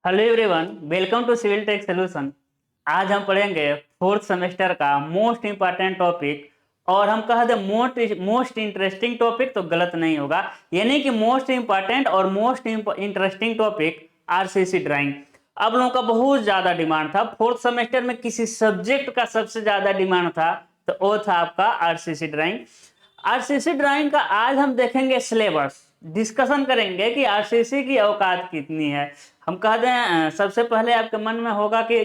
Hello everyone, welcome to civil tech solution. आज हम पढ़ेंगे फोर्थ सेमेस्टर का मोस्ट इंपॉर्टेंट टॉपिक। और हम कह दें मोस्ट इंटरेस्टिंग टॉपिक तो गलत नहीं होगा, यानी कि मोस्ट इंपॉर्टेंट और most interesting topic RCC drawing. आप लोगों का बहुत ज्यादा डिमांड था फोर्थ सेमेस्टर में, किसी सब्जेक्ट का सबसे ज्यादा डिमांड था तो वो था आपका आरसीसी ड्राइंग। आरसीसी ड्राइंग का आज हम देखेंगे सिलेबस, डिस्कशन करेंगे कि आरसीसी की औकात कितनी है। हम कह दें सबसे पहले आपके मन में होगा कि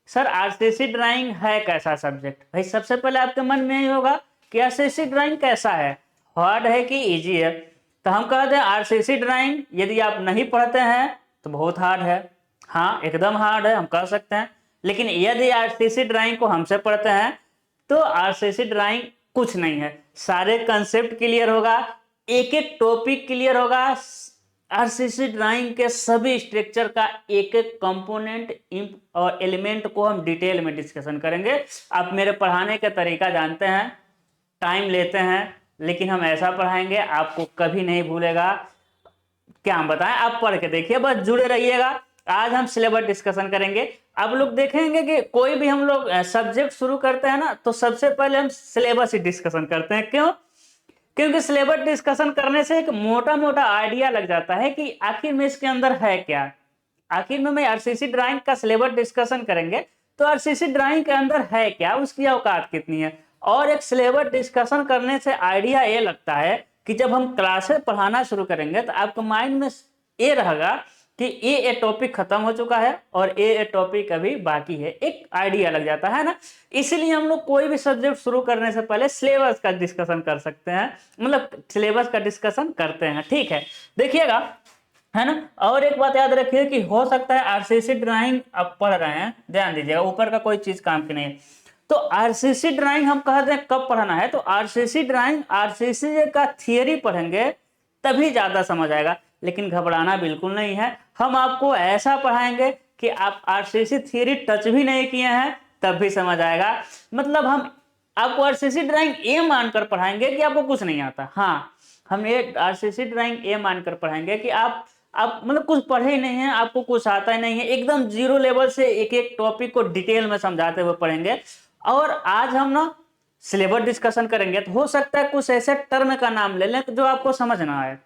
सर आरसीसी ड्राइंग है कैसा सब्जेक्ट। भाई सबसे पहले आपके मन में यही होगा कि आरसीसी ड्राइंग कैसा है, हार्ड है कि इजी है। तो हम कह दें आरसीसी ड्राइंग यदि आप नहीं पढ़ते हैं तो बहुत हार्ड है। हाँ एकदम हार्ड है, हम कह सकते हैं। लेकिन यदि आरसीसी ड्राइंग को हमसे पढ़ते हैं तो आरसीसी ड्राइंग कुछ नहीं है, सारे कंसेप्ट क्लियर होगा, एक एक टॉपिक क्लियर होगा। आरसीसी ड्राइंग के सभी स्ट्रक्चर का एक एक कंपोनेंट और एलिमेंट को हम डिटेल में डिस्कशन करेंगे। आप मेरे पढ़ाने का तरीका जानते हैं, टाइम लेते हैं, लेकिन हम ऐसा पढ़ाएंगे आपको कभी नहीं भूलेगा। क्या हम बताएं, आप पढ़ के देखिए, बस जुड़े रहिएगा। आज हम सिलेबस डिस्कशन करेंगे। आप लोग देखेंगे कि कोई भी हम लोग सब्जेक्ट शुरू करते हैं ना, तो सबसे पहले हम सिलेबस ही डिस्कशन करते हैं। क्यों? क्योंकि सिलेबस डिस्कशन करने से एक मोटा मोटा आइडिया लग जाता है कि आखिर में इसके अंदर है क्या। आखिर में आरसीसी ड्राइंग का सिलेबस डिस्कशन करेंगे तो आरसीसी ड्राइंग के अंदर है क्या, उसकी औकात कितनी है। और एक सिलेबस डिस्कशन करने से आइडिया ये लगता है कि जब हम क्लासेस पढ़ाना शुरू करेंगे तो आपके माइंड में ये रहेगा कि ये टॉपिक खत्म हो चुका है और ये टॉपिक अभी बाकी है, एक आइडिया लग जाता है ना। इसलिए हम लोग कोई भी सब्जेक्ट शुरू करने से पहले सिलेबस का डिस्कशन कर सकते हैं, मतलब सिलेबस का डिस्कशन करते हैं, ठीक है। देखिएगा, है ना। और एक बात याद रखिए कि हो सकता है आरसीसी ड्राइंग आप पढ़ रहे हैं, ध्यान दीजिएगा, ऊपर का कोई चीज काम की नहीं है। तो आरसीसी ड्राइंग हम कहते हैं कब पढ़ना है, तो आरसीसी ड्राइंग आरसीसी का थियरी पढ़ेंगे तभी ज्यादा समझ आएगा। लेकिन घबराना बिल्कुल नहीं है, हम आपको ऐसा पढ़ाएंगे कि आप आरसीसी थियरी टच भी नहीं किए हैं तब भी समझ आएगा। मतलब हम आपको आरसीसी ड्राइंग ये मानकर पढ़ाएंगे कि आपको कुछ नहीं आता। हाँ, हम ये आरसीसी ड्राइंग ये मानकर पढ़ाएंगे कि आप मतलब कुछ पढ़े ही नहीं है, आपको कुछ आता ही नहीं है, एकदम जीरो लेवल से एक एक टॉपिक को डिटेल में समझाते हुए पढ़ेंगे। और आज हम ना सिलेबस डिस्कशन करेंगे तो हो सकता है कुछ ऐसे टर्म का नाम ले लें जो आपको समझ ना आए,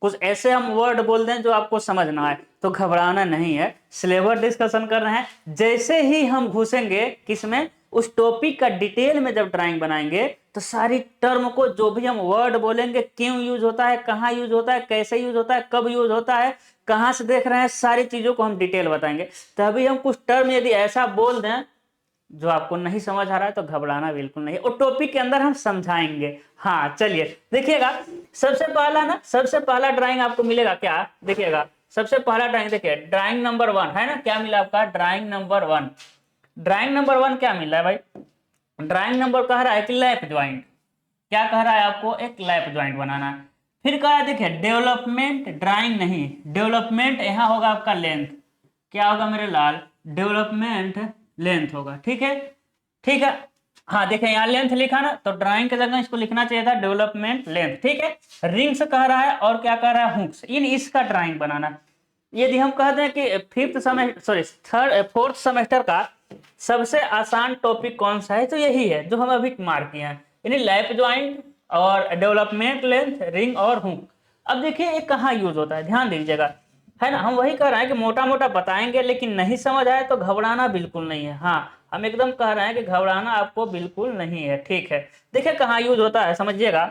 कुछ ऐसे हम वर्ड बोल दें जो आपको समझ ना आए, तो घबराना नहीं है। सिलेबस डिस्कशन कर रहे हैं, जैसे ही हम घुसेंगे किसमें, उस टॉपिक का डिटेल में जब ड्राइंग बनाएंगे तो सारी टर्म को, जो भी हम वर्ड बोलेंगे, क्यों यूज होता है, कहाँ यूज होता है, कैसे यूज होता है, कब यूज होता है, कहाँ से देख रहे हैं, सारी चीजों को हम डिटेल बताएंगे। तभी हम कुछ टर्म यदि ऐसा बोल दें जो आपको नहीं समझ आ रहा है तो घबराना बिल्कुल नहीं, और टॉपिक के अंदर हम समझाएंगे। हाँ चलिए देखिएगा, सबसे पहला ड्राइंग आपको मिलेगा क्या, देखिएगा। सबसे पहला ड्राइंग देखिए, ड्राइंग नंबर 1 है ना, क्या मिला आपका, ड्राइंग नंबर 1। ड्राइंग नंबर 1 क्या मिला है भाई, ड्राइंग नंबर कह रहा है कि लैप ज्वाइंट। क्या कह रहा है आपको, एक लैप ज्वाइंट बनाना है। फिर कह रहा है देखिए डेवलपमेंट, ड्राइंग नहीं, डेवलपमेंट यहाँ होगा आपका लेंथ। क्या होगा मेरे लाल, डेवलपमेंट लेंथ होगा, ठीक है। ठीक है, हाँ देखिए यहाँ लेंथ लिखा ना, तो ड्राइंग की जगह इसको लिखना चाहिए था डेवलपमेंट लेंथ, ठीक है। रिंग्स कह रहा है और क्या कह रहा है, हुक्स, इन इसका ड्राइंग बनाना। यदि हम कहते हैं कि fifth semester, sorry third fourth semester का सबसे आसान टॉपिक कौन सा है, तो यही है जो हम अभी मार्क किए हैं, यानी लैप ज्वाइंट और डेवलपमेंट लेंथ, रिंग और हुक। अब देखिए ये कहाँ यूज होता है, ध्यान दीजिएगा, है ना। हम वही कह रहे हैं कि मोटा मोटा बताएंगे, लेकिन नहीं समझ आए तो घबराना बिल्कुल नहीं है। हाँ, हम एकदम कह रहे हैं कि घबराना आपको बिल्कुल नहीं है, ठीक है। देखिए कहाँ यूज होता है, समझिएगा।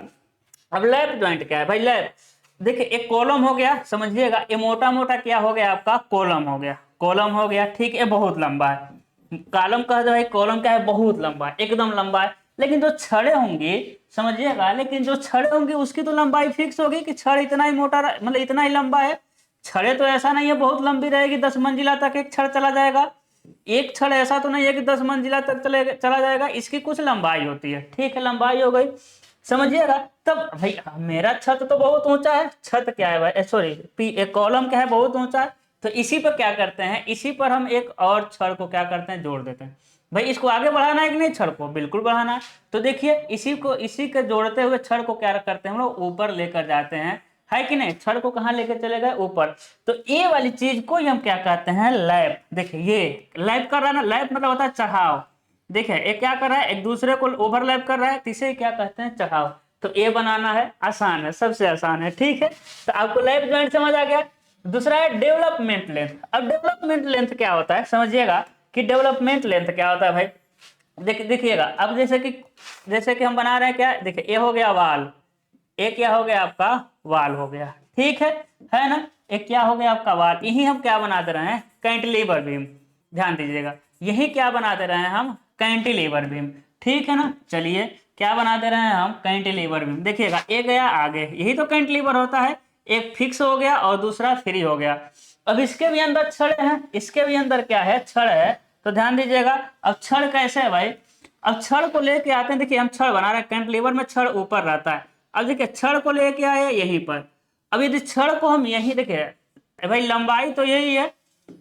अब लैप ज्वाइंट क्या है भाई, लैप, देखिए एक कॉलम हो गया, समझिएगा, ये मोटा मोटा क्या हो गया आपका, कॉलम हो गया, कॉलम हो गया, ठीक है, बहुत लंबा है। कॉलम कह दो भाई, कॉलम क्या है, बहुत लंबा है, एकदम लंबा है। लेकिन जो छड़े होंगी, समझिएगा, लेकिन जो छड़े होंगी उसकी तो लंबाई फिक्स होगी कि छड़ इतना ही मोटा मतलब इतना ही लंबा है। छड़े तो ऐसा नहीं है बहुत लंबी रहेगी, 10 मंजिला तक एक छड़ चला जाएगा। एक छड़ ऐसा तो नहीं है कि 10 मंजिला तक चला जाएगा, इसकी कुछ लंबाई होती है, ठीक है, लंबाई हो गई, समझिएगा। तब भाई मेरा छत तो बहुत ऊंचा है, छत क्या है भाई, सॉरी एक कॉलम क्या है, बहुत ऊंचा है। तो इसी पर क्या करते हैं, इसी पर हम एक और छड़ को क्या करते हैं, जोड़ देते हैं। भाई इसको आगे बढ़ाना है कि नहीं, छड़ को बिल्कुल बढ़ाना है। तो देखिए इसी के जोड़ते हुए छड़ को क्या करते हैं हम लोग, ऊपर लेकर जाते हैं। है कि नहीं, छड़ को कहाँ लेके चले गए, ऊपर। तो ये वाली चीज को ही हम क्या कहते हैं, लैप। देखिए ये लैप कर रहा है ना, लैप मतलब होता है चढ़ाव। देखिए ये क्या कर रहा है, एक दूसरे को ओवरलैप कर रहा है, तो इसे क्या कहते हैं, चढ़ाव। तो ये बनाना है आसान है, सबसे आसान है, ठीक है। तो आपको लैप जॉइंट समझ आ गया। दूसरा है डेवलपमेंट लेंथ। अब डेवलपमेंट लेंथ क्या होता है, समझिएगा कि डेवलपमेंट लेंथ क्या होता है भाई। देखिएगा, अब जैसे कि हम बना रहे हैं क्या, देखिए ये हो गया वाल, एक क्या हो गया आपका, वाल हो गया, ठीक है ना। एक क्या हो गया आपका वाल, यही हम क्या बना दे रहे हैं, कैंटिलीवर बीम। ध्यान दीजिएगा, यही क्या बना दे रहे हैं हम, कैंटिलीवर बीम, ठीक है ना। चलिए क्या बना दे रहे हैं हम, कैंटिलीवर बीम। देखिएगा एक गया आगे, यही तो कैंटिलीवर होता है, एक फिक्स हो गया और दूसरा फ्री हो गया। अब इसके भी अंदर छड़ है, इसके भी अंदर क्या है, छड़ है। तो ध्यान दीजिएगा, अब छड़ कैसे है भाई, अब छड़ को लेके आते हैं। देखिए हम छड़ बना रहे हैं, कैंटिलीवर में छड़ ऊपर रहता है। अब देखिए छड़ को लेके आए यहीं पर, अब यदि छड़ को हम यहीं, देखिए भाई लंबाई तो यही है,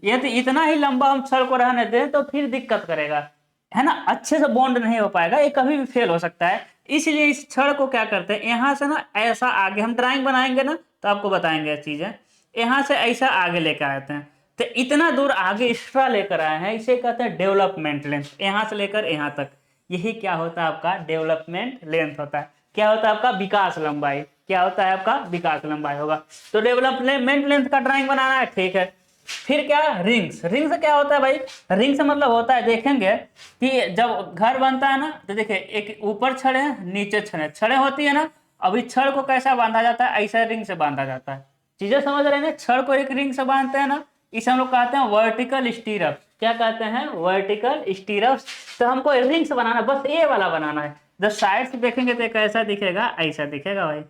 ये तो इतना ही लंबा हम छड़ को रहने दें तो फिर दिक्कत करेगा, है ना, अच्छे से बॉन्ड नहीं हो पाएगा, ये कभी भी फेल हो सकता है। इसलिए इस छड़ को क्या करते हैं, यहाँ से ना ऐसा आगे, हम ड्राइंग बनाएंगे ना तो आपको बताएंगे चीजें, यहाँ से ऐसा आगे लेकर आते हैं। तो इतना दूर आगे एक्स्ट्रा लेकर आए हैं, इसे कहते हैं डेवलपमेंट लेंथ, यहाँ से लेकर यहाँ तक। यही क्या होता है आपका, डेवलपमेंट लेंथ होता है। क्या होता है आपका, विकास लंबाई। क्या होता है आपका, विकास लंबाई होगा। तो डेवलपमेंट लेंथ का ड्राइंग बनाना है, ठीक है। फिर क्या, रिंग्स। रिंग्स क्या होता है भाई, रिंग्स मतलब होता है, देखेंगे कि जब घर बनता है ना, तो देखिए एक ऊपर छड़े नीचे छड़े, छड़े होती है ना। अभी छड़ को कैसा बांधा जाता है, ऐसा रिंग से बांधा जाता है। चीजें समझ रहे हैं ना, छड़ को एक रिंग से बांधते हैं ना, इसे हम लोग कहते हैं वर्टिकल स्टीरअप। क्या कहते हैं, वर्टिकल स्टीरअप। तो हमको रिंग्स बनाना, बस ये वाला बनाना है। जब साइड से देखेंगे तो कैसा दिखेगा, ऐसा दिखेगा भाई।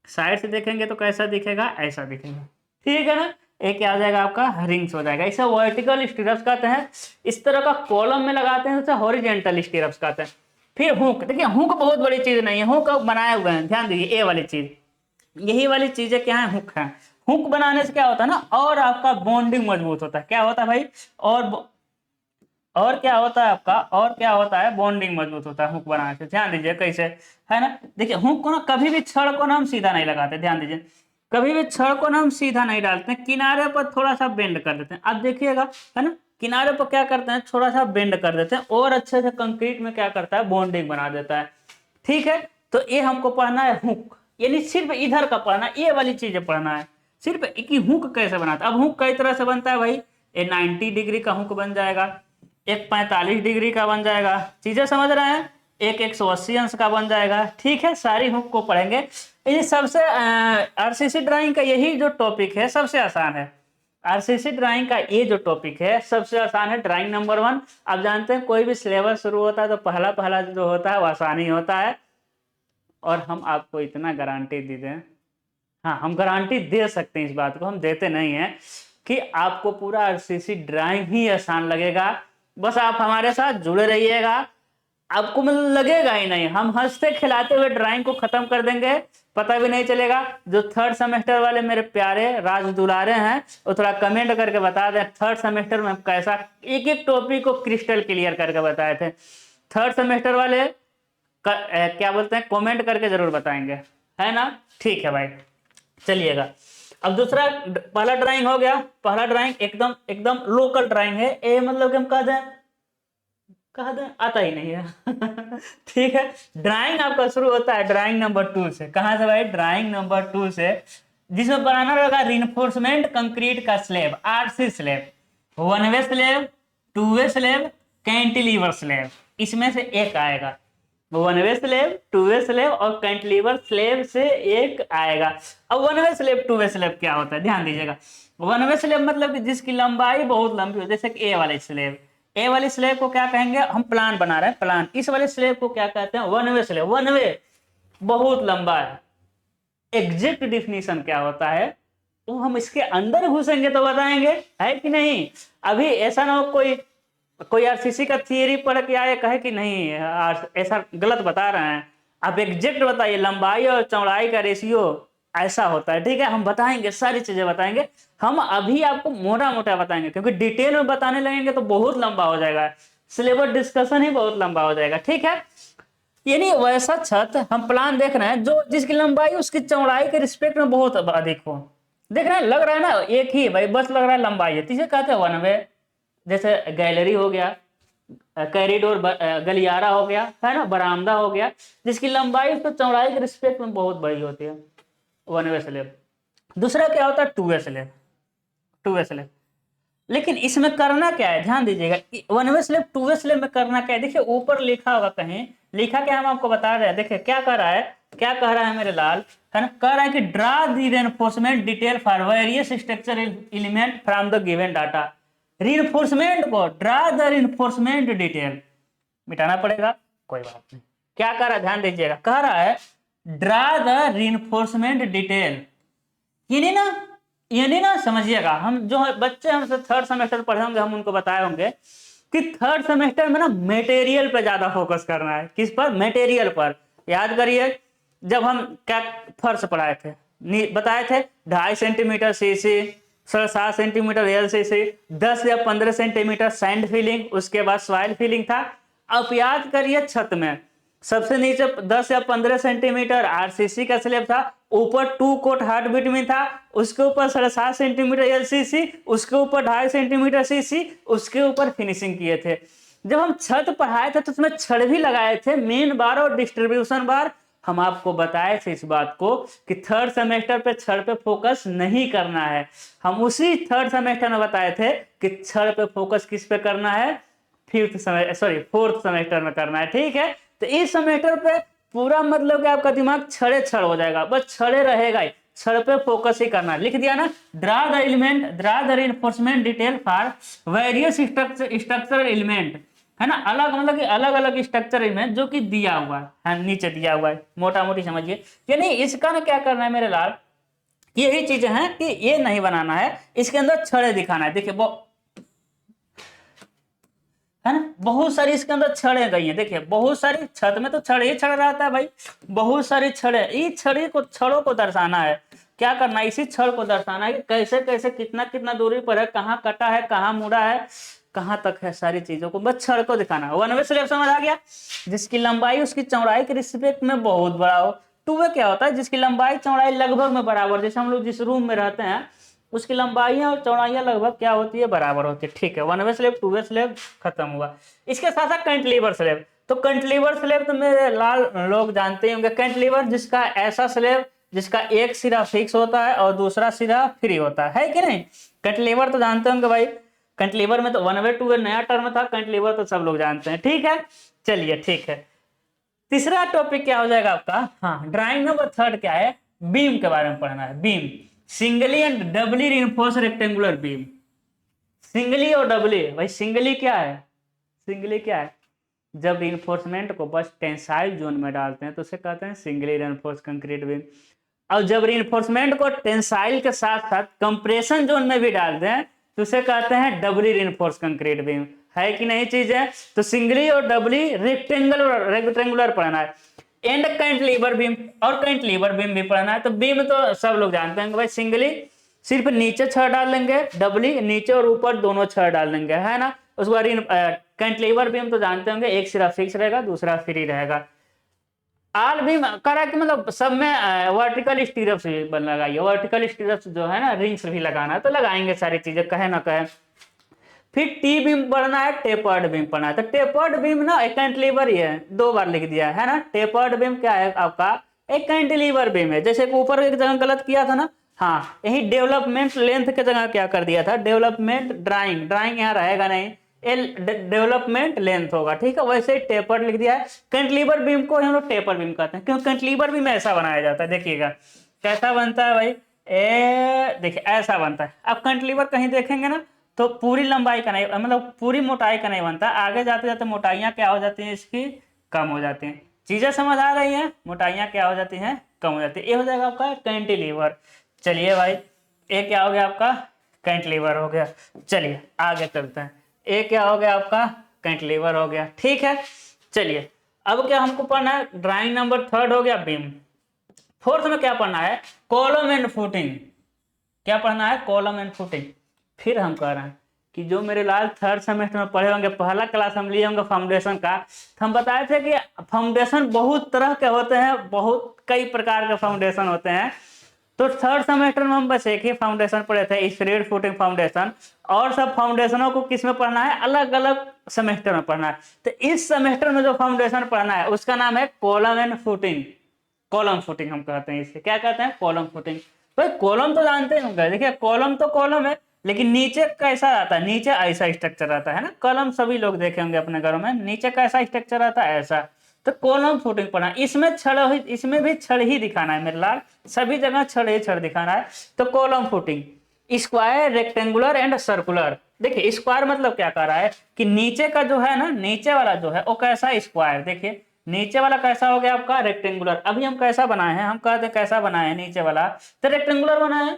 साइड से देखेंगे तो कैसा दिखेगा, ऐसा दिखेगा, ठीक है ना। एक क्या हो जाएगा आपका, रिंग्स हो जाएगा। इसे वर्टिकल स्टीरअप्स कहते हैं। इस तरह का कॉलम में लगाते हैं, तो हॉरिजॉन्टल स्टीरअप्स कहते हैं। फिर हुक, देखिए हुक बहुत बड़ी चीज नहीं है, हुक बनाए हुए हैं, ध्यान दीजिए, ये वाली चीज, यही वाली चीजें क्या है, हुक है। हुक बनाने से क्या होता है ना, और आपका बॉन्डिंग मजबूत होता है। क्या होता है भाई, और क्या होता है आपका, और क्या होता है, बॉन्डिंग मजबूत होता है हुक बनाने से। ध्यान दीजिए कैसे, है ना। देखिए हुक को ना, कभी भी छड़ को ना हम सीधा नहीं लगाते, ध्यान दीजिए, कभी भी छड़ को ना हम सीधा नहीं डालते हैं, किनारे पर थोड़ा सा बेंड कर देते हैं। अब देखिएगा, है ना, किनारे पर क्या करते हैं, थोड़ा सा बेंड कर देते हैं, और अच्छे से कंक्रीट में क्या करता है, बॉन्डिंग बना देता है, ठीक है। तो ये हमको पढ़ना है हुक, यानी सिर्फ इधर का पढ़ना, ये वाली चीजें पढ़ना है, सिर्फ कि हुक कैसे बनाता है। अब हुक कई तरह से बनता है भाई, ये 90 डिग्री का हुक बन जाएगा, एक 45 डिग्री का बन जाएगा, चीजें समझ रहे हैं, एक 180 अंश का बन जाएगा, ठीक है। सारी हुक को पढ़ेंगे। ये सबसे आरसीसी ड्राइंग का यही जो टॉपिक है सबसे आसान है। आरसीसी ड्राइंग का ये जो टॉपिक है सबसे आसान है, ड्राइंग नंबर 1। आप जानते हैं कोई भी सिलेबस शुरू होता है तो पहला पहला जो होता है वो आसानी होता है, और हम आपको इतना गारंटी दे दें, हाँ हम गारंटी दे सकते हैं, इस बात को हम देते नहीं हैं कि आपको पूरा आरसीसी ड्राइंग ही आसान लगेगा। बस आप हमारे साथ जुड़े रहिएगा, आपको मतलब लगेगा ही नहीं, हम हंसते खिलाते हुए ड्राइंग को खत्म कर देंगे, पता भी नहीं चलेगा। जो थर्ड सेमेस्टर वाले मेरे प्यारे राज दुलारे हैं वो थोड़ा कमेंट करके बता दें, थर्ड सेमेस्टर में कैसा एक एक टॉपिक को क्रिस्टल क्लियर करके बताए थे। थर्ड सेमेस्टर वाले क्या बोलते हैं, कमेंट करके जरूर बताएंगे, है ना, ठीक है भाई। चलिएगा, अब दूसरा, पहला ड्राइंग हो गया, पहला ड्राइंग एकदम एकदम लोकल ड्राइंग है, ए मतलब कि हम कह दें आता ही नहीं है ठीक है। ड्राइंग आपका शुरू होता है ड्राइंग नंबर 2 से। कहां से भाई, ड्राइंग नंबर 2 से, जिसमें बनाना रहेगा रिइंफोर्समेंट कंक्रीट का स्लैब, आरसी स्लैब, 1 वे स्लैब, 2 वे स्लैब, कैंटिलीवर स्लैब, इसमें से एक आएगा। 1 वे स्लैब, 2 वे स्लैब और कैंटिलीवर स्लैब से एक आएगा। अब 1 वे स्लैब, 2 वे स्लैब क्या होता है, ध्यान दीजिएगा। 1 वे स्लैब मतलब कि जिसकी लंबाई बहुत लंबी हो, जैसे कि ए वाले स्लैब, ए वाले स्लैब को क्या कहेंगे, हम प्लान बना रहे हैं, प्लान। इस वाले स्लैब को क्या कहते हैं, 1 वे स्लैब। 1 वे बहुत लंबा है। एग्जैक्ट डिफिनीशन क्या होता है तो हम इसके अंदर घुसेंगे तो बताएंगे, है कि नहीं। अभी ऐसा ना हो कोई आरसीसी का थियरी पढ़ के आए कहे कि नहीं ऐसा गलत बता रहे हैं, आप एग्जैक्ट बताइए, लंबाई और चौड़ाई का रेशियो ऐसा होता है, ठीक है। हम बताएंगे, सारी चीजें बताएंगे। हम अभी आपको मोटा मोटा बताएंगे, क्योंकि डिटेल में बताने लगेंगे तो बहुत लंबा हो जाएगा, सिलेबस डिस्कशन ही बहुत लंबा हो जाएगा, ठीक है। यानी वैसा छत हम प्लान देख रहे हैं जो जिसकी लंबाई उसकी चौड़ाई के रिस्पेक्ट में बहुत अधिक हो। देख रहे हैं, लग रहा है ना एक ही भाई, बस लग रहा है लंबाई है, इसे कहते हैं वन वे। जैसे गैलरी हो गया, कॉरिडोर, गलियारा हो गया, है ना, बरामदा हो गया, जिसकी लंबाई उसको चौड़ाई के रिस्पेक्ट में बहुत बड़ी होती है, वन वे स्लैब। दूसरा क्या होता है, two way slab. Two way slab, लेकिन इसमें करना क्या है, ध्यान दीजिएगा, one way slab two way slab में करना क्या है। देखिए ऊपर लिखा होगा कहीं, लिखा क्या हम आपको बता रहे हैं। देखिए क्या कह रहा है, क्या कह रहा है मेरे लाल, है ना, कह रहा है कि draw the reinforcement detail for various structure element from the given data. Reinforcement को ड्रा द रिइंफोर्समेंट डिटेल मिटाना पड़ेगा, कोई बात नहीं। क्या कह रहा है, ध्यान दीजिएगा, कह रहा है ड्रा द रिइंफोर्समेंट डिटेल। यानी ना समझिएगा, हम जो बच्चे हमसे थर्ड सेमेस्टर पढ़े होंगे, हम उनको बताए होंगे कि थर्ड सेमेस्टर में ना मटेरियल पे ज्यादा फोकस करना है। किस पर, मटेरियल पर। याद करिए जब हम क्या फर्श पढ़ाए थे, बताए थे 2.5 सेंटीमीटर सीसी, 7.5 सेंटीमीटर एलसीसी, 10 या 15 सेंटीमीटर सैंड फिलिंग, उसके बाद सॉइल फिलिंग था। अब याद करिए छत में सबसे नीचे 10 या 15 सेंटीमीटर आरसीसी का स्लैब था, ऊपर 2 कोट हार्ड बिटवीन था, उसके ऊपर 7.5 सेंटीमीटर एलसीसी, उसके ऊपर 2.5 सेंटीमीटर सीसी, उसके ऊपर फिनिशिंग किए थे। जब हम छत पढ़ाए थे तो उसमें छड़ भी लगाए थे, मेन बार और डिस्ट्रीब्यूशन बार। हम आपको बताए थे इस बात को कि थर्ड सेमेस्टर पे छड़ पे फोकस नहीं करना है। हम उसी थर्ड सेमेस्टर में बताए थे कि छड़ पे फोकस किस पे करना है, फोर्थ सेमेस्टर में करना है, ठीक है। तो इस सेमेस्टर पे पूरा मतलब कि आपका दिमाग छड़े छड़ हो जाएगा, बस छड़े रहेगा ही, छड़ पे फोकस ही करना है। लिख दिया ना, draw the element, draw the reinforcement detail for various structural element, है ना, अलग मतलब कि अलग अलग स्ट्रक्चर एलिमेंट जो कि दिया हुआ है, नीचे दिया हुआ है, मोटा मोटी समझिए। यानी इसका ना क्या करना है मेरे लाल, यही चीजें हैं कि ये नहीं बनाना है, इसके अंदर छड़े दिखाना है। देखिए है ना, बहुत सारी इसके अंदर छड़े गई हैं। देखिए बहुत सारी, छत में तो छड़ ही छड़ रहता है भाई, बहुत सारी छड़े, इस छड़ों को दर्शाना है। क्या करना है, इसी छड़ को दर्शाना है कि कैसे कैसे कितना कितना दूरी पर है, कहाँ कटा है, कहाँ मुड़ा है, कहाँ तक है, सारी चीजों को बस छड़ को दिखाना है। वन वे स्लैब समझ आ गया, जिसकी लंबाई उसकी चौड़ाई के रिस्पेक्ट में बहुत बड़ा हो। टू वे क्या होता है, जिसकी लंबाई चौड़ाई लगभग में बराबर, जैसे हम लोग जिस रूम में रहते हैं उसकी लंबाइयां और चौड़ाइयां लगभग क्या होती है, बराबर होती है, ठीक है। One way slab, two way slab खत्म हुआ। इसके साथ साथ कैंटिलीवर स्लैब, तो कैंटिलीवर स्लैब तो मेरे लाल लोग जानते ही होंगे। कैंटिलीवर जिसका ऐसा स्लैब जिसका एक सिरा फिक्स होता है और दूसरा सिरा फ्री होता है कि नहीं। कैंटिलीवर तो जानते होंगे भाई, कैंटिलीवर में तो वन वे टू वे नया टर्म था, कैंटिलीवर तो सब लोग जानते हैं, ठीक है। चलिए ठीक है, तीसरा टॉपिक क्या हो जाएगा आपका, हाँ ड्राइंग नंबर थर्ड क्या है, बीम के बारे में पढ़ना है। Beam, singly and doubly reinforce rectangular beam. Singly और डबली, भाई सिंगली क्या है, सिंगली क्या है, जब रिइंफोर्समेंट को बस टेंसाइल जोन में डालते हैं तो उसे कहते हैं सिंगली रिइंफोर्स कंक्रीट बीम। और जब रिइंफोर्समेंट को टेंसाइल के साथ साथ कंप्रेशन जोन में भी डालते हैं तो उसे कहते हैं डबली रिइंफोर्स कंक्रीट बीम। है कि नहीं चीज है, तो सिंगली और डबली रेक्टेंगुलर पढ़ना है। एंड कैंटिलीवर बीम, और कैंटिलीवर बीम भी पढ़ना है। तो बीम तो सब लोग जानते हैं भाई, सिंगली सिर्फ नीचे छड़ डाल देंगे, डबली नीचे और ऊपर दोनों छड़ डाल देंगे, है ना। उसके बाद कैंटिलीवर बीम तो जानते होंगे, एक सिरा फिक्स रहेगा, दूसरा फ्री रहेगा। आल बीम करा कि मतलब सब में वर्टिकल स्टीरप्स भी बन लगाइए, वर्टिकल स्टीरप्स जो है ना, रिंग्स भी लगाना है तो लगाएंगे, सारी चीजें कहे ना कहे। फिर टी बीम पढ़ना है, टेपर्ड बीम पढ़ना है। तो टेपर्ड बीम ना एक कैंटिलीवर ही है, 2 बार लिख दिया है ना। टेपर्ड बीम क्या है आपका, एक कैंटिलीवर बीम है। जैसे ऊपर एक जगह गलत किया था ना, हाँ यही डेवलपमेंट लेंथ की जगह क्या कर दिया था, डेवलपमेंट ड्राइंग, ड्राइंग यहाँ रहेगा नहीं, डेवलपमेंट लेंथ होगा, ठीक है। वैसे ही टेपर्ड लिख दिया है। कैंटिलीवर बीम को हम लोग टेपर बीम कहते हैं, क्योंकि कैंटिलीवर बीम ऐसा बनाया जाता है। देखिएगा कैसा बनता है भाई, देखिए ऐसा बनता है। अब कैंटिलीवर कहीं देखेंगे ना तो पूरी लंबाई का नहीं, मतलब पूरी मोटाई का नहीं बनता, आगे जाते जाते मोटाइयां क्या हो जाती हैं इसकी, कम हो जाती हैं। चीजें समझ आ रही हैं, मोटाइयां क्या हो जाती हैं, कम हो जाती है। ये हो जाएगा आपका कैंटिलीवर। चलिए भाई, ये क्या हो गया आपका, कैंटिलीवर हो गया। चलिए आगे चलते हैं, ये क्या हो गया आपका, कैंटिलीवर हो गया, ठीक है। चलिए अब क्या हमको पढ़ना है, ड्राइंग नंबर थर्ड हो गया बीम। फोर्थ में क्या पढ़ना है, कॉलम एंड फुटिंग। क्या पढ़ना है, कॉलम एंड फुटिंग। फिर हम कह रहे हैं कि जो मेरे लाल थर्ड सेमेस्टर में पढ़े होंगे, पहला क्लास हम लिए होंगे फाउंडेशन का, तो हम बताए थे कि फाउंडेशन बहुत तरह के होते हैं, बहुत कई प्रकार के फाउंडेशन होते हैं। तो थर्ड सेमेस्टर में हम बस एक ही फाउंडेशन पढ़े थे, स्प्रेड फुटिंग फाउंडेशन, और सब फाउंडेशनों को किस में पढ़ना है, अलग अलग सेमेस्टर में पढ़ना है। तो इस सेमेस्टर में जो फाउंडेशन पढ़ना है उसका नाम है column and footing. Column footing हम कहते हैं इसे, क्या कहते हैं, कॉलम फुटिंग। भाई कॉलम तो जानते होंगे, देखिए कॉलम तो कॉलम है, लेकिन नीचे कैसा आता है, नीचे ऐसा स्ट्रक्चर आता है ना, कॉलम सभी लोग देखे होंगे अपने घरों में, नीचे कैसा स्ट्रक्चर आता है, ऐसा। तो कॉलम फुटिंग पढ़ना, इसमें छड़, इसमें भी छड़ ही दिखाना है मेरे लाल, सभी जगह छड़ ही छड़ दिखाना है। तो column footing, square, rectangular and circular. देखिए स्क्वायर मतलब क्या कर रहा है कि नीचे का जो है ना, नीचे वाला जो है वो कैसा स्क्वायर, देखिए नीचे वाला कैसा हो गया आपका रेक्टेंगुलर। अभी हम कैसा बनाए हैं, हम कहते हैं कैसा बनाए हैं, नीचे वाला तो रेक्टेंगुलर बनाए हैं।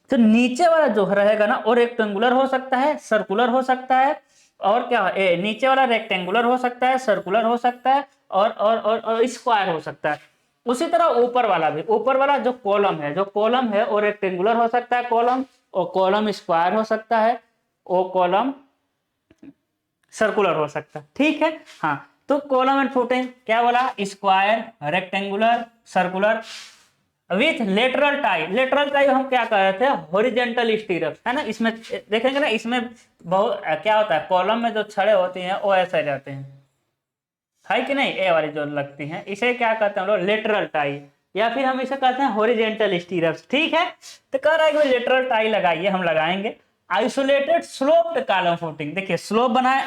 तो नीचे वाला जो रहेगा ना वो रेक्टेंगुलर हो सकता है, सर्कुलर हो सकता है, और क्या नीचे वाला रेक्टेंगुलर हो सकता है, सर्कुलर हो सकता है, और स्क्वायर हो सकता है। उसी तरह ऊपर वाला भी, ऊपर वाला जो कॉलम है, जो कॉलम है वो रेक्टेंगुलर हो सकता है कॉलम, और कॉलम स्क्वायर हो सकता है, वो कॉलम सर्कुलर हो सकता है, ठीक है। हाँ, तो कॉलम एंड फुटिंग क्या बोला, square, rectangular, circular with lateral tie. Lateral tie हम क्या कर रहे थे, हॉरिजेंटल स्टीरअप है ना, इसमें देखेंगे ना, इसमें बहुत क्या होता है, कॉलम में जो छड़े होती हैं वो ऐसे रहते हैं, है कि नहीं, ए वाली जो लगती हैं, इसे क्या कहते हैं हम लोग, लेटरल टाई, या फिर हम इसे कहते हैं हॉरिजेंटल स्टीरअप्स, ठीक है। तो कह रहा है कि लेटरल टाई लगाइए, हम लगाएंगे। आइसोलेटेड स्लोप्ड कॉलम फुटिंग, देखिए स्लोप बनाए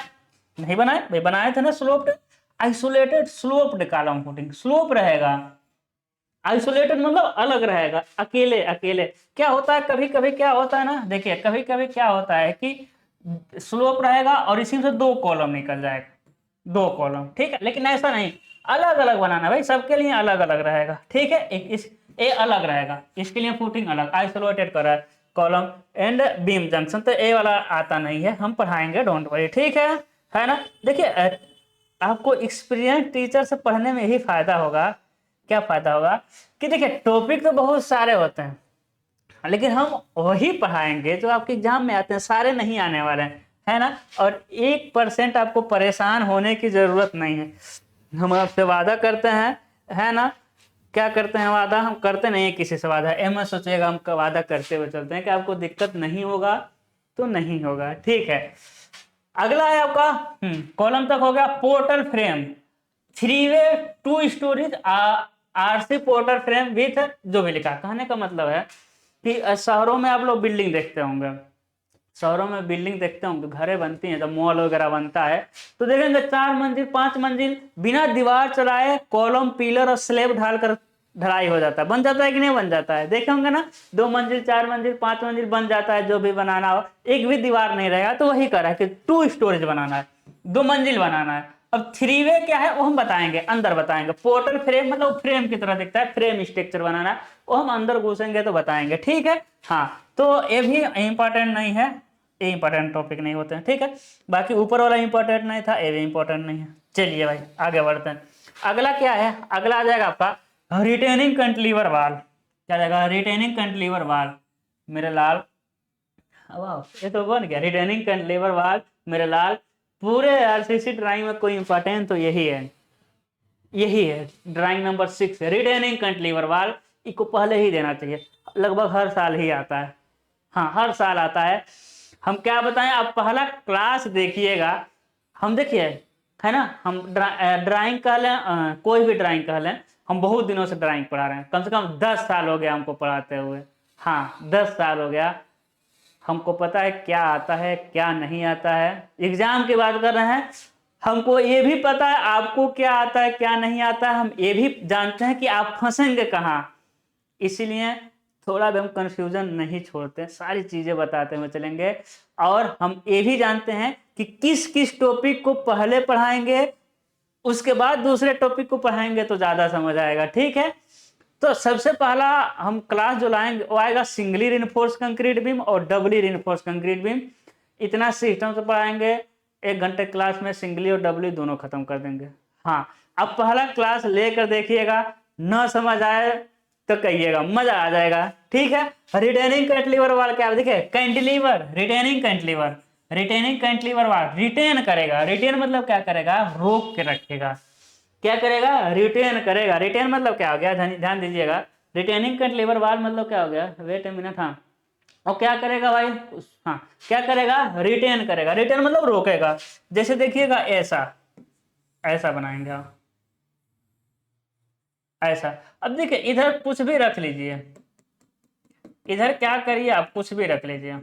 नहीं, बनाए भाई, बनाए थे ना sloped. Isolated sloped column footing, slope रहेगा, आइसोलेटेड मतलब अलग रहेगा, अकेले अकेले। क्या होता है कभी कभी, क्या होता है ना, देखिए कभी कभी क्या होता है कि स्लोप रहेगा और इसी से दो कॉलम निकल जाएगा, दो कॉलम, ठीक है, लेकिन ऐसा नहीं, अलग अलग बनाना भाई, सबके लिए अलग अलग रहेगा, ठीक है। एक इस ए अलग रहेगा, इसके लिए फुटिंग अलग, आइसोलेटेड कर रहा है कॉलम एंड बीम जंक्शन। तो ए वाला आता नहीं है, हम पढ़ाएंगे, डोंट वरी, ठीक है ना। देखिए आपको एक्सपीरियंस टीचर से पढ़ने में यही फायदा होगा, क्या फायदा होगा कि देखिए टॉपिक तो बहुत सारे होते हैं, लेकिन हम वही पढ़ाएंगे जो आपके एग्जाम में आते हैं, सारे नहीं आने वाले हैं, है ना। और 1% आपको परेशान होने की जरूरत नहीं है, हम आपसे वादा करते हैं, है ना। क्या करते हैं वादा, हम करते नहीं है किसी से वादा, ये मत सोचिएगा हम वादा करते हुए चलते हैं कि आपको दिक्कत नहीं होगा, तो नहीं होगा, ठीक है। अगला है आपका कॉलम तक हो गया, portal frame, 3 way 2 stories RC portal frame with, जो भी लिखा, कहने का मतलब है कि शहरों में आप लोग बिल्डिंग देखते होंगे, शहरों में बिल्डिंग देखते होंगे, घरें बनती हैं, जब मॉल वगैरह बनता है तो देखेंगे 4 मंजिल 5 मंजिल बिना दीवार चढ़ाए कॉलम पिलर और स्लेब ढालकर ढलाई हो जाता है, बन जाता है कि नहीं बन जाता है, देखे होंगे ना, 2 मंजिल 4 मंजिल 5 मंजिल बन जाता है, जो भी बनाना हो, एक भी दीवार नहीं रहेगा। तो वही कह रहा है कि 2 स्टोरेज बनाना है, 2 मंजिल बनाना है। अब 3 वे क्या है वो हम बताएंगे, अंदर बताएंगे। पोर्टल फ्रेम मतलब फ्रेम की तरह दिखता है, फ्रेम स्ट्रक्चर बनाना है, वो हम अंदर घुसेंगे तो बताएंगे, ठीक है। हाँ, तो ये भी इंपॉर्टेंट नहीं है, ये इंपॉर्टेंट टॉपिक नहीं होते हैं, ठीक है। बाकी ऊपर वाला इंपॉर्टेंट नहीं था, ये भी इंपॉर्टेंट नहीं है। चलिए भाई आगे बढ़ते हैं। अगला क्या है, अगला आ जाएगा आपका रिटेनिंग कैंटिलीवर वाल। क्या जाएगा, रिटेनिंग कैंटिलीवर वाल मेरे लाल, वाह ये तो बन गया, रिटेनिंग कैंटिलीवर वाल मेरे लाल। पूरे आरसीसी ड्राइंग में कोई इंपॉर्टेंट तो यही है, यही है ड्राइंग नंबर 6 रिटेनिंग कैंटिलीवर वाल। इसको पहले ही देना चाहिए, लगभग हर साल ही आता है, हाँ हर साल आता है। हम क्या बताएं, आप पहला क्लास देखिएगा, हम देखिए, है ना, हम ड्राइंग कह लें, कोई भी ड्राइंग कह लें, हम बहुत दिनों से ड्राइंग पढ़ा रहे हैं, कम से कम 10 साल हो गया हमको पढ़ाते हुए, हाँ 10 साल हो गया। हमको पता है क्या आता है क्या नहीं आता है, एग्जाम की बात कर रहे हैं, हमको ये भी पता है आपको क्या आता है क्या नहीं आता है, हम ये भी जानते हैं कि आप फंसेंगे कहाँ, इसीलिए थोड़ा भी हम कंफ्यूजन नहीं छोड़ते, सारी चीजें बताते हुए चलेंगे। और हम ये भी जानते हैं कि किस किस टॉपिक को पहले पढ़ाएंगे, उसके बाद दूसरे टॉपिक को पढ़ाएंगे तो ज्यादा समझ आएगा, ठीक है। तो सबसे पहला हम क्लास जो लाएंगे वो आएगा सिंगली रिइंफोर्स कंक्रीट बीम और डबली रिइंफोर्स कंक्रीट बीम, इतना सिस्टम से पढ़ाएंगे। 1 घंटे क्लास में सिंगली और डबली दोनों खत्म कर देंगे। हाँ, अब पहला क्लास लेकर देखिएगा, न समझ आए तो कहिएगा, मजा आ जाएगा, ठीक है। रिटेनिंग कैंटिलीवर वाला क्या देखिए, cantilever, retaining cantilever, retaining cantilever वाल रिटेन करेगा, रिटेन मतलब क्या करेगा, रोक के रखेगा। क्या करेगा, रिटेन करेगा। रिटेन मतलब क्या हो गया, ध्यान दीजिएगा, रिटेनिंग कैंटिलीवर वाल मतलब क्या हो गया, वेट ए मिनट, हाँ, और क्या करेगा भाई, हाँ क्या करेगा, रिटेन करेगा। रिटेन मतलब रोकेगा। जैसे देखिएगा ऐसा, ऐसा बनाएंगे आप, ऐसा। अब देखिए इधर कुछ भी रख लीजिए, इधर क्या करिए आप, कुछ भी रख लीजिए,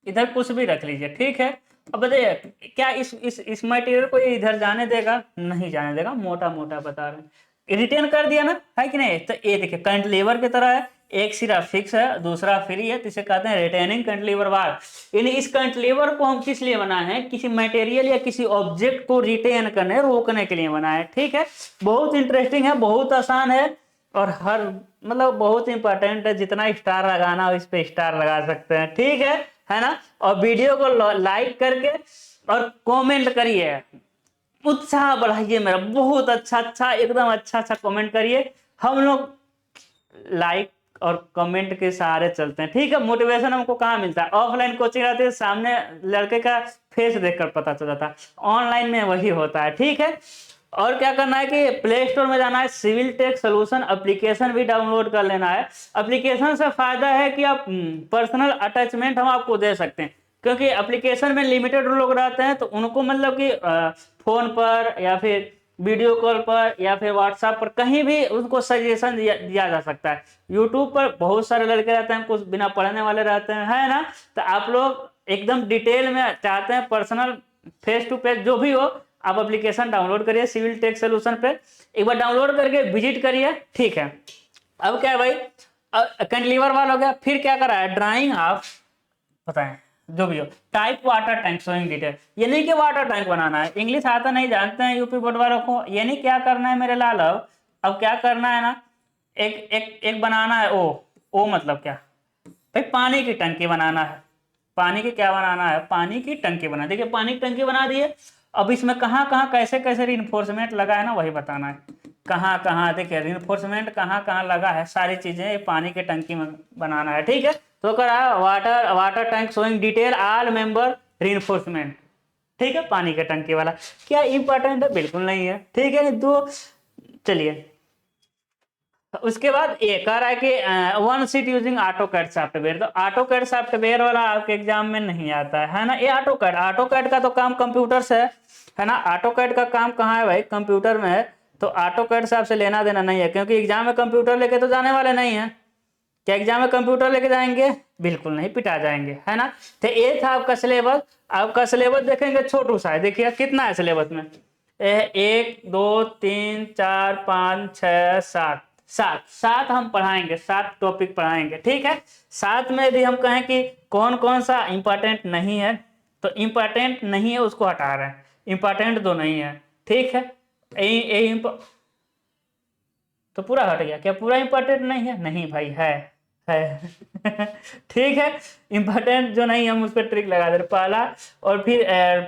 इधर कुछ भी रख लीजिए, ठीक है। अब बताइए क्या इस मटेरियल को ये इधर जाने देगा, नहीं जाने देगा, मोटा मोटा बता रहे हैं। रिटेन कर दिया ना, है कि नहीं। तो ये देखिए कैंटिलीवर की तरह है, एक सिरा फिक्स है, दूसरा फ्री है, तो इसे कहते हैं रिटेनिंग कैंटिलीवर बार। यानी इस कैंटिलीवर को हम किस लिए बनाए हैं, किसी मटेरियल या किसी ऑब्जेक्ट को रिटेन करने, रोकने के लिए बनाए हैं, ठीक है। बहुत इंटरेस्टिंग है, बहुत आसान है, और हर मतलब बहुत इंपॉर्टेंट है। जितना स्टार लगाना हो इस पे स्टार लगा सकते हैं, ठीक है ना। और वीडियो को लाइक करके और कमेंट करिए, उत्साह बढ़ाइए मेरा, बहुत अच्छा अच्छा एकदम अच्छा अच्छा कमेंट करिए। हम लोग लाइक और कमेंट के सहारे चलते हैं, ठीक है। मोटिवेशन हमको कहाँ मिलता है, ऑफलाइन कोचिंग रहती है, सामने लड़के का फेस देखकर पता चल जाता है, ऑनलाइन में वही होता है, ठीक है। और क्या करना है कि प्ले स्टोर में जाना है, सिविल टेक सोल्यूशन एप्लीकेशन भी डाउनलोड कर लेना है। एप्लीकेशन से फायदा है कि आप पर्सनल अटैचमेंट हम आपको दे सकते हैं, क्योंकि एप्लीकेशन में लिमिटेड लोग रहते हैं, तो उनको मतलब कि फोन पर या फिर वीडियो कॉल पर या फिर व्हाट्सएप पर कहीं भी उनको सजेशन दिया जा सकता है। यूट्यूब पर बहुत सारे लड़के रहते हैं, कुछ बिना पढ़ने वाले रहते हैं, है ना। तो आप लोग एकदम डिटेल में चाहते हैं, पर्सनल फेस टू फेस जो भी हो, आप एप्लीकेशन डाउनलोड करिए सिविल टेक सोल्यूशन पे, एक बार डाउनलोड करके विजिट करिए, ठीक है। अब क्या है भाई, कैंटिलीवर वाल हो गया, फिर क्या करा है, ड्राइंग ऑफ, बताएं जो भी हो, type water tank showing detail. ये नहीं कि वाटर टैंक बनाना है, इंग्लिश आता नहीं जानते हैं यूपी बोर्ड वालों को, ये नहीं क्या करना है मेरे लाल। अब क्या करना है ना, एक एक एक बनाना है ओ मतलब क्या भाई, पानी की टंकी बनाना है। पानी की क्या बनाना है, पानी की टंकी बना, देखिए पानी की टंकी बना दिए। अब इसमें कहाँ कहाँ कैसे कैसे रिइंफोर्समेंट लगा है ना, वही बताना है। कहाँ कहाँ देखिए रिइंफोर्समेंट कहाँ कहाँ लगा है, सारी चीजें ये पानी की टंकी में बनाना है, ठीक है। तो करा water water tank showing detail all member reinforcement, ठीक है। पानी की टंकी वाला क्या इंपॉर्टेंट है, बिल्कुल नहीं है, ठीक है। दो, चलिए उसके बाद एक आ रहा है कि one seat using AutoCAD software. तो ऑटोकैड सॉफ्टवेयर वाला आपके एग्जाम में नहीं आता है ना। ये ऑटोकैड का तो काम कंप्यूटर से है ना। ऑटोकैड का काम कहाँ है भाई, कंप्यूटर में है। तो ऑटोकैड से आपसे लेना देना नहीं है, क्योंकि एग्जाम में कंप्यूटर लेके तो जाने वाले नहीं है। क्या एग्जाम में कंप्यूटर लेके जाएंगे, बिल्कुल नहीं, पिटा जाएंगे, है ना। तो ये था आपका सिलेबस। आपका सिलेबस देखेंगे छोटू सा है, देखिए कितना है सिलेबस में, 1 2 3 4 5 6 7 सात सात हम पढ़ाएंगे, 7 टॉपिक पढ़ाएंगे, ठीक है। साथ में यदि हम कहें कि कौन कौन सा इंपॉर्टेंट नहीं है, तो इंपॉर्टेंट नहीं है उसको हटा रहे हैं, इंपॉर्टेंट तो नहीं है, ठीक है। यही तो पूरा हट गया क्या, पूरा इंपॉर्टेंट नहीं है, नहीं भाई है ठीक है। इंपॉर्टेंट जो नहीं हम उस पर ट्रिक लगा दे रहे, पहला। और फिर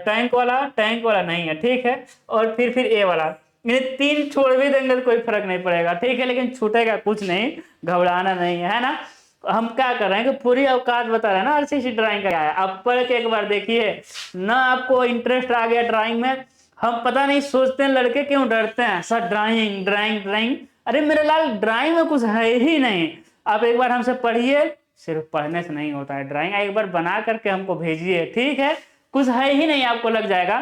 टैंक वाला नहीं है, ठीक है। और फिर ए वाला, ये 3 छोड़ भी देंगे तो कोई फर्क नहीं पड़ेगा, ठीक है। लेकिन छूटेगा कुछ नहीं, घबराना नहीं है ना। हम क्या कर रहे हैं कि पूरी अवकाश बता रहे हैं ना आरसीसी ड्राइंग का क्या है। आप पढ़ के एक बार देखिए ना, आपको इंटरेस्ट आ गया ड्राइंग में। हम पता नहीं सोचते हैं लड़के क्यों डरते हैं, सर ड्राइंग ड्राइंग ड्राइंग, अरे मेरे लाल ड्राइंग में कुछ है ही नहीं। आप एक बार हमसे पढ़िए, सिर्फ पढ़ने से नहीं होता है, ड्राइंग एक बार बना करके हमको भेजिए, ठीक है। कुछ है ही नहीं, आपको लग जाएगा।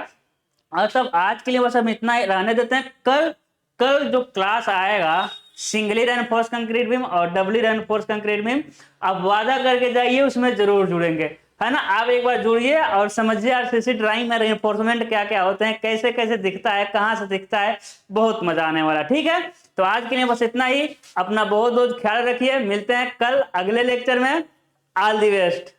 और तब आज के लिए बस हम इतना ही रहने देते हैं। कल कल जो क्लास आएगा सिंगली रेनफोर्स कंक्रीट बीम और डबली रेनफोर्स कंक्रीट बीम, आप वादा करके जाइए उसमें जरूर जुड़ेंगे, है ना। आप एक बार जुड़िए और समझिए आरसीसी ड्राइंग में रेनफोर्समेंट क्या क्या होते हैं, कैसे कैसे दिखता है, कहाँ से दिखता है, बहुत मजा आने वाला, ठीक है। तो आज के लिए बस इतना ही, अपना बहुत बहुत ख्याल रखिए, मिलते हैं कल अगले लेक्चर में। All the best.